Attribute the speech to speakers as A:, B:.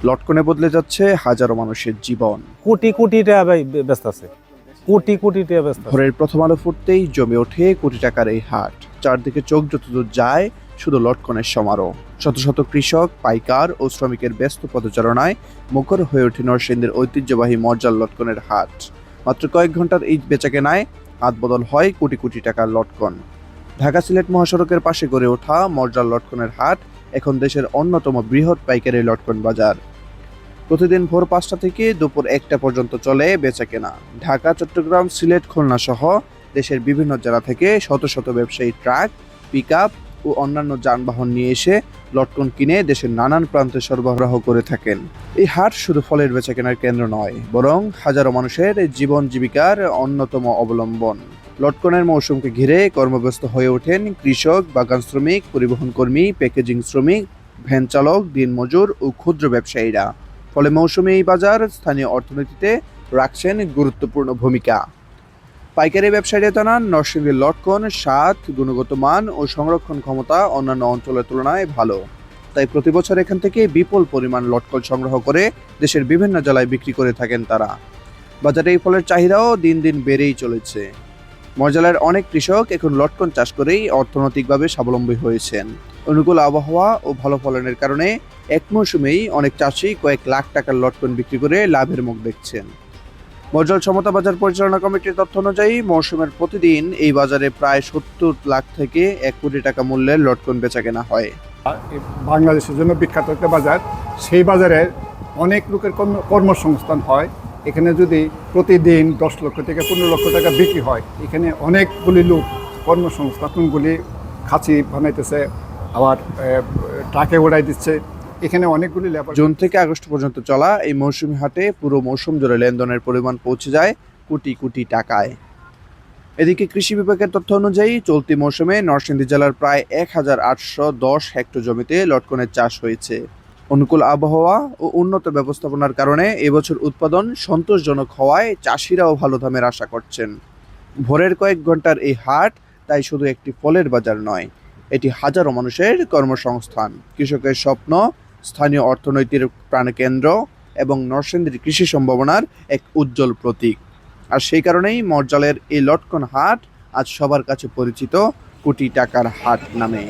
A: লটকনে বদলে যাচ্ছে হাজারো মানুষের জীবন।
B: কোটি কোটি টাকা ভাই ব্যস্ত আছে, কোটি কোটি টাকা ব্যস্ত আছে।
A: ভোরের প্রথম আলো ফুটতেই জমে ওঠে কোটি টাকার এই হাট। চারদিকে চোখ যতদূর যায় শুধু লটকনের সমারোহ। শত শত কৃষক, পাইকার ও শ্রমিকের ব্যস্ত পদচারণায় মুখর হয়ে ওঠে নরসিংদীর ঐতিহ্যবাহী মরজাল লটকনের হাট। মাত্র কয়েক ঘন্টার এই বেচাকেনায় হাত বদল হয় কোটি কোটি টাকার লটকন। ঢাকা সিলেট মহাসড়কের পাশে গড়ে ওঠা মরজাল লটকনের হাট এখন দেশের অন্যতম বৃহৎ পাইকারি লটকন বাজার। প্রতিদিন ভোর 5টা থেকে দুপুর 1টা পর্যন্ত চলে বেচাকেনা। ঢাকা, চট্টগ্রাম, সিলেট, খুলনা সহ দেশের বিভিন্ন জেলা থেকে শত শত ব্যবসায়ী ট্রাক, পিকআপ ও অন্যান্য যানবাহন নিয়ে এসে লটকন কিনে দেশের নানান প্রান্তে সরবরাহ করে থাকেন। এই হাট শুধু ফলের বেচাকেনার কেন্দ্র নয়, বরং হাজারো মানুষের জীবন জীবিকার অন্যতম অবলম্বন। লটকনের মৌসুমকে ঘিরে কর্মব্যস্ত হয়ে ওঠেন কৃষক, বাগান শ্রমিক, পরিবহন কর্মী, প্যাকেজিং শ্রমিক, ভ্যান চালক, দিনমজুর ও ক্ষুদ্র ব্যবসায়ীরা। ফলে মৌসুমী এই বাজার স্থানীয় অর্থনীতিতে রাখছেন গুরুত্বপূর্ণ ভূমিকা। পাইকারি ব্যবসায়ীরা জানান, নরসিংদীর লটকন স্বাদ, গুণগত মান ও সংরক্ষণ ক্ষমতা অন্যান্য অঞ্চলের তুলনায় ভালো। তাই প্রতি বছর এখান থেকে বিপুল পরিমাণ লটকন সংগ্রহ করে দেশের বিভিন্ন জেলায় বিক্রি করে থাকেন তারা। বাজারে এই ফলের চাহিদাও দিন দিন বেড়েই চলেছে। মরজালের অনেক কৃষক এখন লটকন চাষ করেই অর্থনৈতিকভাবে স্বাবলম্বী হয়েছেন। অনুকূল আবহাওয়া ও ভালো ফলনের কারণে এক মৌসুমেই অনেক চাষি কয়েক লাখ টাকার লটকন বিক্রি করে লাভের মুখ দেখছেন। মরজাল সমতা বাজার পরিচালনা কমিটির তথ্য অনুযায়ী মৌসুমের প্রতিদিন এই বাজারে প্রায় 70 লাখ থেকে 1 কোটি টাকা মূল্যের লটকন বেচাকেনা হয়।
C: বাংলাদেশের জন্য বিখ্যাত একটা বাজার, সেই বাজারে অনেক লোকের কর্মসংস্থান হয়। এখানে যদি প্রতিদিন 10 লক্ষ থেকে 15 লক্ষ টাকা বিক্রি হয়, এখানে অনেকগুলি লোক কর্মসংস্থানগুলি খাঁচি বানাইতেছে, আবার ট্রাকে ওড়াই দিচ্ছে। এখানে অনেকগুলি লেবার।
A: জুন থেকে আগস্ট পর্যন্ত চলা এই মৌসুমী হাটে পুরো মৌসুম জুড়ে লেনদেনের পরিমাণ পৌঁছে যায় কোটি কোটি টাকায়। এদিকে কৃষি বিভাগের তথ্য অনুযায়ী চলতি মৌসুমে নরসিংদী জেলার প্রায় 1810 হেক্টর জমিতে লটকনের চাষ হয়েছে। অনুকূল আবহাওয়া ও উন্নত ব্যবস্থাপনার কারণে এবছর উৎপাদন সন্তোষজনক হওয়ায় চাষিরাও ভালো দামের আশা করছেন। ভোরের কয়েক ঘন্টার এই হাট তাই শুধু একটি ফলের বাজার নয়, এটি হাজারো মানুষের কর্মসংস্থান, কৃষকের স্বপ্ন, স্থানীয় অর্থনীতির প্রাণকেন্দ্র এবং নরসিংদীর কৃষি সম্ভাবনার এক উজ্জ্বল প্রতীক। আর সেই কারণেই মরজালের এই লটকন হাট আজ সবার কাছে পরিচিত কোটি টাকার হাট নামে।